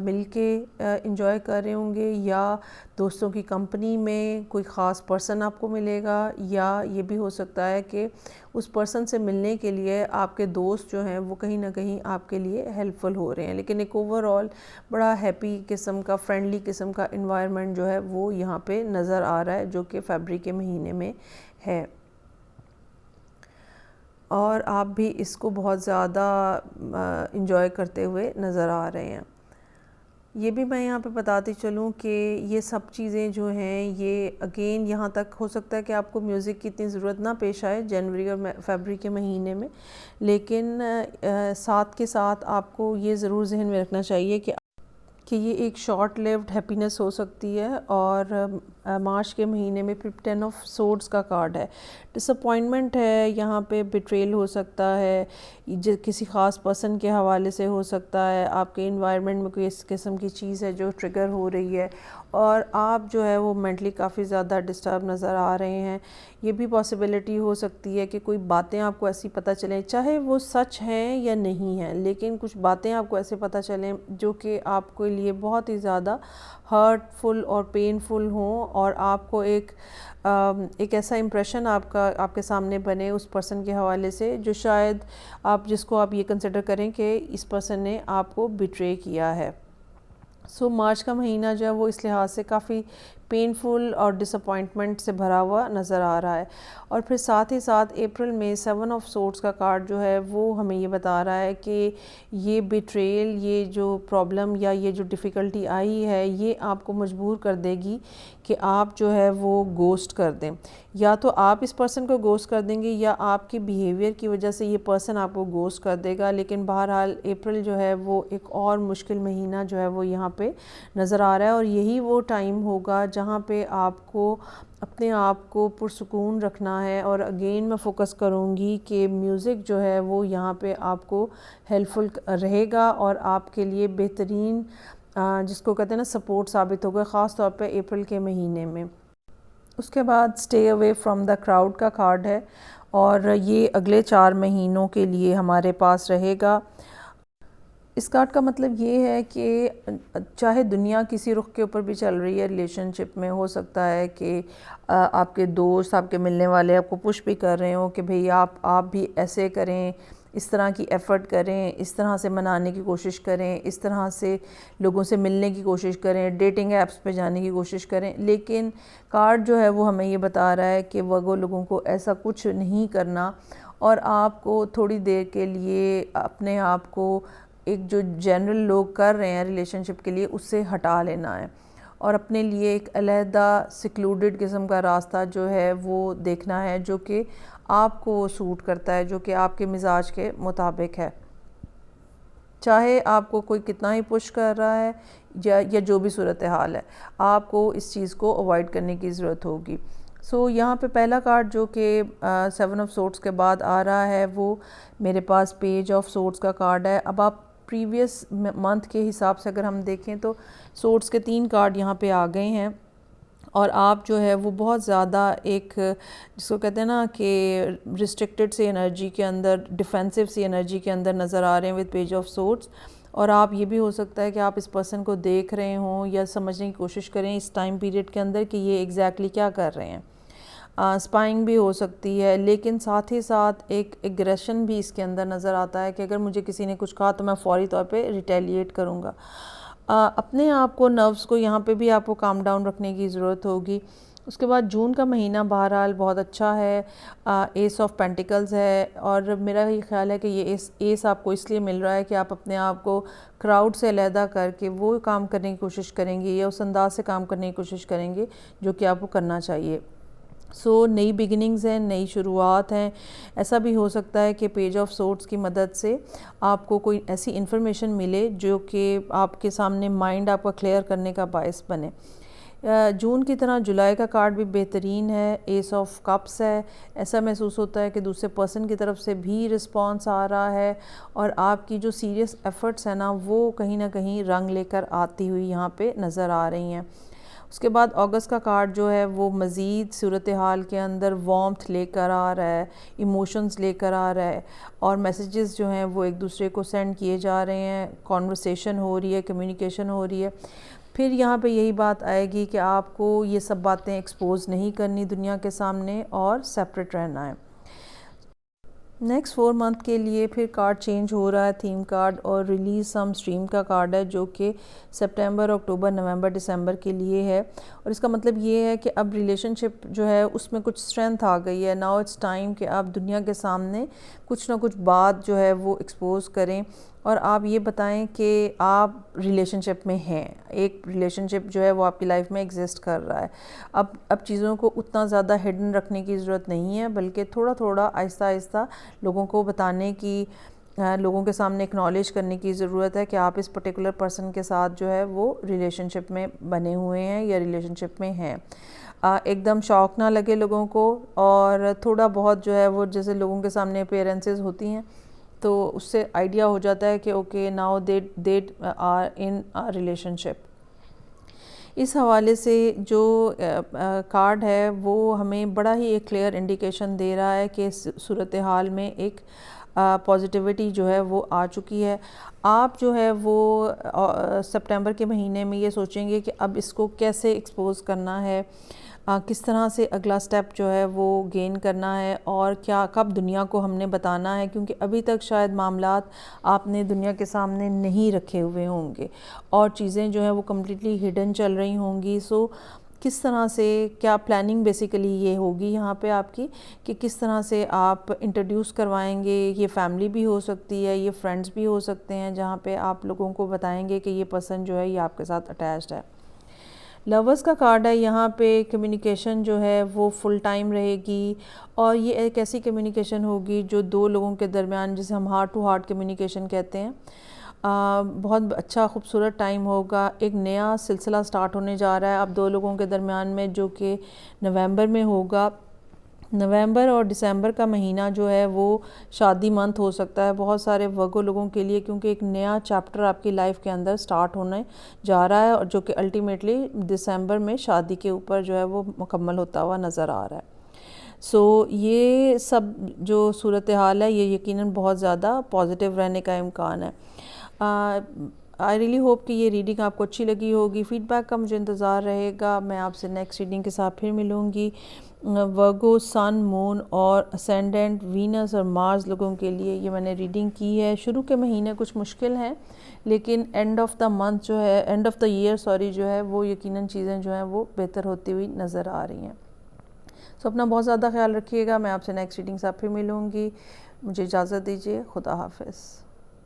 مل کے انجوائے کر رہے ہوں گے، یا دوستوں کی کمپنی میں کوئی خاص پرسن آپ کو ملے گا، یا یہ بھی ہو سکتا ہے کہ اس پرسن سے ملنے کے لیے آپ کے دوست جو ہیں وہ کہیں نہ کہیں آپ کے لیے ہیلپ فل ہو رہے ہیں. لیکن ایک اوور آل بڑا ہیپی قسم کا، فرینڈلی قسم کا انوائرمنٹ جو ہے وہ یہاں پہ نظر آ رہا ہے، جو کہ فیبرری کے مہینے میں ہے. اور آپ بھی اس کو بہت زیادہ انجوائے کرتے ہوئے نظر آ رہے ہیں. یہ بھی میں یہاں پہ بتاتی چلوں کہ یہ سب چیزیں جو ہیں یہ اگین یہاں تک ہو سکتا ہے کہ آپ کو میوزک کی اتنی ضرورت نہ پیش آئے جنوری اور فیبرری کے مہینے میں، لیکن ساتھ کے ساتھ آپ کو یہ ضرور ذہن میں رکھنا چاہیے کہ یہ ایک شارٹ لیوڈ ہیپینس ہو سکتی ہے. اور مارچ کے مہینے میں 10 آف سورڈز کا کارڈ ہے. ڈس اپوائنٹمنٹ ہے یہاں پہ، بیٹریل ہو سکتا ہے، کسی خاص پرسن کے حوالے سے ہو سکتا ہے، آپ کے انوائرمنٹ میں کوئی اس قسم کی چیز ہے جو ٹریگر ہو رہی ہے اور آپ جو ہے وہ مینٹلی کافی زیادہ ڈسٹرب نظر آ رہے ہیں. یہ بھی پاسبلٹی ہو سکتی ہے کہ کوئی باتیں آپ کو ایسی پتہ چلیں، چاہے وہ سچ ہیں یا نہیں ہیں، لیکن کچھ باتیں آپ کو ایسے پتہ چلیں جو کہ آپ کے لیے بہت ہی زیادہ ہرٹ فل اور پین فل ہوں، اور آپ کو ایک ایسا امپریشن آپ کے سامنے بنے اس پرسن کے حوالے سے جو شاید جس کو آپ یہ کنسیڈر کریں کہ اس پرسن نے آپ کو بیٹرے کیا ہے. سو مارچ کا مہینہ جو ہے وہ اس لحاظ سے کافی پینفل اور ڈس اپوائنٹمنٹ سے بھرا ہوا نظر آ رہا ہے. اور پھر ساتھ ہی ساتھ اپریل میں 7 آف سورڈز کا کارڈ جو ہے وہ ہمیں یہ بتا رہا ہے کہ یہ بیٹریل، یہ جو پرابلم یا یہ جو ڈیفیکلٹی آئی ہے، یہ آپ کو مجبور کر دے گی کہ آپ جو ہے وہ گوسٹ کر دیں. یا تو آپ اس پرسن کو گوسٹ کر دیں گے، یا آپ کے بیہیویئر کی وجہ سے یہ پرسن آپ کو گوسٹ کر دے گا. لیکن بہرحال اپریل جو ہے وہ ایک اور مشکل مہینہ جو ہے وہ یہاں پہ نظر آ رہا ہے، اور یہی وہ ٹائم ہوگا جہاں پہ آپ کو اپنے آپ کو پرسکون رکھنا ہے. اور اگین میں فوکس کروں گی کہ میوزک جو ہے وہ یہاں پہ آپ کو ہیلپ فل رہے گا اور آپ کے لیے بہترین جس کو کہتے ہیں نا سپورٹ ثابت ہوگا، خاص طور پہ اپریل کے مہینے میں. اس کے بعد stay away from the crowd کا کارڈ ہے، اور یہ اگلے 4 مہینوں کے لیے ہمارے پاس رہے گا. اس کارڈ کا مطلب یہ ہے کہ چاہے دنیا کسی رخ کے اوپر بھی چل رہی ہے ریلیشن شپ میں، ہو سکتا ہے کہ آپ کے دوست، آپ کے ملنے والے آپ کو پش بھی کر رہے ہوں کہ بھئی آپ بھی ایسے کریں، اس طرح کی ایفرٹ کریں، اس طرح سے منانے کی کوشش کریں، اس طرح سے لوگوں سے ملنے کی کوشش کریں، ڈیٹنگ ایپس پہ جانے کی کوشش کریں. لیکن کارڈ جو ہے وہ ہمیں یہ بتا رہا ہے کہ وہ لوگوں کو ایسا کچھ نہیں کرنا، اور آپ کو تھوڑی دیر کے لیے اپنے آپ کو ایک جو جنرل لوگ کر رہے ہیں ریلیشن شپ کے لیے اس سے ہٹا لینا ہے، اور اپنے لیے ایک علیحدہ سیکلوڈڈ قسم کا راستہ جو ہے وہ دیکھنا ہے جو کہ آپ کو سوٹ کرتا ہے، جو کہ آپ کے مزاج کے مطابق ہے. چاہے آپ کو کوئی کتنا ہی پش کر رہا ہے یا جو بھی صورتحال ہے، آپ کو اس چیز کو اوائڈ کرنے کی ضرورت ہوگی. سو یہاں پہ پہلا کارڈ جو کہ 7 آف سورڈز کے بعد آ رہا ہے وہ میرے پاس پیج آف سورڈز کا کارڈ ہے. اب آپ پریویس منتھ کے حساب سے اگر ہم دیکھیں تو سورڈز کے 3 کارڈ یہاں پہ آ گئے ہیں، اور آپ جو ہے وہ بہت زیادہ ایک جس کو کہتے ہیں نا کہ ریسٹرکٹڈ سی انرجی کے اندر، ڈیفینسو سی انرجی کے اندر نظر آ رہے ہیں وتھ پیج آف سورڈز. اور آپ یہ بھی ہو سکتا ہے کہ آپ اس پرسن کو دیکھ رہے ہوں یا سمجھنے کی کوشش کریں اس ٹائم پیریڈ کے اندر کہ یہ ایگزیکٹلی کیا کر رہے ہیں. اسپائنگ بھی ہو سکتی ہے، لیکن ساتھ ہی ساتھ ایک ایگریشن بھی اس کے اندر نظر آتا ہے کہ اگر مجھے کسی نے کچھ کہا تو میں فوری طور پہ ریٹیلیٹ کروں گا. اپنے آپ کو، نروز کو یہاں پہ بھی آپ کو کام ڈاؤن رکھنے کی ضرورت ہوگی. اس کے بعد جون کا مہینہ بہرحال بہت اچھا ہے، ایس آف پینٹیکلز ہے، اور میرا یہ خیال ہے کہ یہ ایس آپ کو اس لیے مل رہا ہے کہ آپ اپنے آپ کو کراؤڈ سے علیحدہ کر کے وہ کام کرنے کی کوشش کریں گے یا اس انداز سے کام کرنے کی کوشش کریں گے جو کہ آپ کو کرنا چاہیے. سو نئی بگننگز ہیں، نئی شروعات ہیں. ایسا بھی ہو سکتا ہے کہ پیج آف سورڈز کی مدد سے آپ کو کوئی ایسی انفارمیشن ملے جو کہ آپ کے سامنے مائنڈ آپ کا کلیئر کرنے کا باعث بنے. جون کی طرح جولائی کا کارڈ بھی بہترین ہے، ایس آف کپس ہے. ایسا محسوس ہوتا ہے کہ دوسرے پرسن کی طرف سے بھی رسپانس آ رہا ہے، اور آپ کی جو سیریس ایفرٹس ہیں نا وہ کہیں نہ کہیں رنگ لے کر آتی ہوئی یہاں پہ نظر آ رہی ہیں. اس کے بعد اگست کا کارڈ جو ہے وہ مزید صورتحال کے اندر وارمتھ لے کر آ رہا ہے، ایموشنز لے کر آ رہا ہے، اور میسیجز جو ہیں وہ ایک دوسرے کو سینڈ کیے جا رہے ہیں، کانورسیشن ہو رہی ہے، کمیونیکیشن ہو رہی ہے۔ پھر یہاں پہ یہی بات آئے گی کہ آپ کو یہ سب باتیں ایکسپوز نہیں کرنی دنیا کے سامنے اور سیپریٹ رہنا ہے۔ نیکسٹ 4 منتھ کے لیے پھر کارڈ چینج ہو رہا ہے، تھیم کارڈ اور ریلیز سم اسٹریم کا کارڈ ہے جو کہ سپٹمبر، اکتوبر، نومبر، دسمبر کے لیے ہے، اور اس کا مطلب یہ ہے کہ اب ریلیشن شپ جو ہے اس میں کچھ اسٹرینتھ آ گئی ہے۔ ناؤ اٹس ٹائم کہ آپ دنیا کے سامنے کچھ نہ کچھ بات جو ہے وہ ایکسپوز کریں، اور آپ یہ بتائیں کہ آپ ریلیشن شپ میں ہیں، ایک ریلیشن شپ جو ہے وہ آپ کی لائف میں ایگزسٹ کر رہا ہے۔ اب چیزوں کو اتنا زیادہ ہڈن رکھنے کی ضرورت نہیں ہے، بلکہ تھوڑا تھوڑا آہستہ آہستہ لوگوں کو بتانے کی، لوگوں کے سامنے اکنالج کرنے کی ضرورت ہے کہ آپ اس پرٹیکولر پرسن کے ساتھ جو ہے وہ ریلیشن شپ میں بنے ہوئے ہیں یا ریلیشن شپ میں ہیں۔ ایک دم شوق نہ لگے لوگوں کو، اور تھوڑا بہت جو ہے وہ جیسے لوگوں کے سامنے اپیرنسز ہوتی ہیں تو اس سے آئیڈیا ہو جاتا ہے کہ okay now they are in relationship. اس حوالے سے جو کارڈ ہے وہ ہمیں بڑا ہی ایک کلیئر انڈیکیشن دے رہا ہے کہ صورتحال میں ایک پازیٹیوٹی جو ہے وہ آ چکی ہے۔ آپ جو ہے وہ سپٹمبر کے مہینے میں یہ سوچیں گے کہ اب اس کو کیسے ایکسپوز کرنا ہے، کس طرح سے اگلا سٹیپ جو ہے وہ گین کرنا ہے، اور کیا کب دنیا کو ہم نے بتانا ہے، کیونکہ ابھی تک شاید معاملات آپ نے دنیا کے سامنے نہیں رکھے ہوئے ہوں گے اور چیزیں جو ہیں وہ کمپلیٹلی ہڈن چل رہی ہوں گی۔ سو کس طرح سے کیا پلاننگ بیسیکلی یہ ہوگی یہاں پہ آپ کی کہ کس طرح سے آپ انٹروڈیوس کروائیں گے۔ یہ فیملی بھی ہو سکتی ہے، یہ فرینڈز بھی ہو سکتے ہیں، جہاں پہ آپ لوگوں کو بتائیں گے کہ یہ پرسن جو ہے یہ آپ کے ساتھ اٹیچڈ ہے۔ لورز کا کارڈ ہے، یہاں پہ کمیونیکیشن جو ہے وہ فل ٹائم رہے گی، اور یہ ایک ایسی کمیونیکیشن ہوگی جو دو لوگوں کے درمیان، جسے ہم ہارٹ ٹو ہارٹ کمیونیکیشن کہتے ہیں، بہت اچھا خوبصورت ٹائم ہوگا۔ ایک نیا سلسلہ سٹارٹ ہونے جا رہا ہے اب دو لوگوں کے درمیان میں، جو کہ نومبر میں ہوگا۔ نومبر اور دسمبر کا مہینہ جو ہے وہ شادی منتھ ہو سکتا ہے بہت سارے ورگو لوگوں کے لیے، کیونکہ ایک نیا چیپٹر آپ کی لائف کے اندر سٹارٹ ہونے جا رہا ہے، اور جو کہ الٹیمیٹلی دسمبر میں شادی کے اوپر جو ہے وہ مکمل ہوتا ہوا نظر آ رہا ہے۔ سو یہ سب جو صورتحال ہے یہ یقیناً بہت زیادہ پازیٹیو رہنے کا امکان ہے۔ آئی ریلی ہوپ کہ یہ ریڈنگ آپ کو اچھی لگی ہوگی۔ فیڈ بیک کا مجھے انتظار رہے گا۔ میں آپ سے نیکسٹ ریڈنگ کے ساتھ پھر ملوں گی۔ ورگو، سن، مون اور اسینڈنٹ، وینس اور مارس لوگوں کے لیے یہ میں نے ریڈنگ کی ہے۔ شروع کے مہینے کچھ مشکل ہیں، لیکن اینڈ آف دا منتھ جو ہے، اینڈ آف دا ایئر جو ہے وہ یقیناً چیزیں جو ہیں وہ بہتر ہوتی ہوئی نظر آ رہی ہیں۔ سو اپنا بہت زیادہ خیال رکھیے گا۔ میں آپ سے نیکسٹ ریڈنگ کے ساتھ پھر ملوں گی۔ مجھے اجازت دیجیے۔ خدا حافظ۔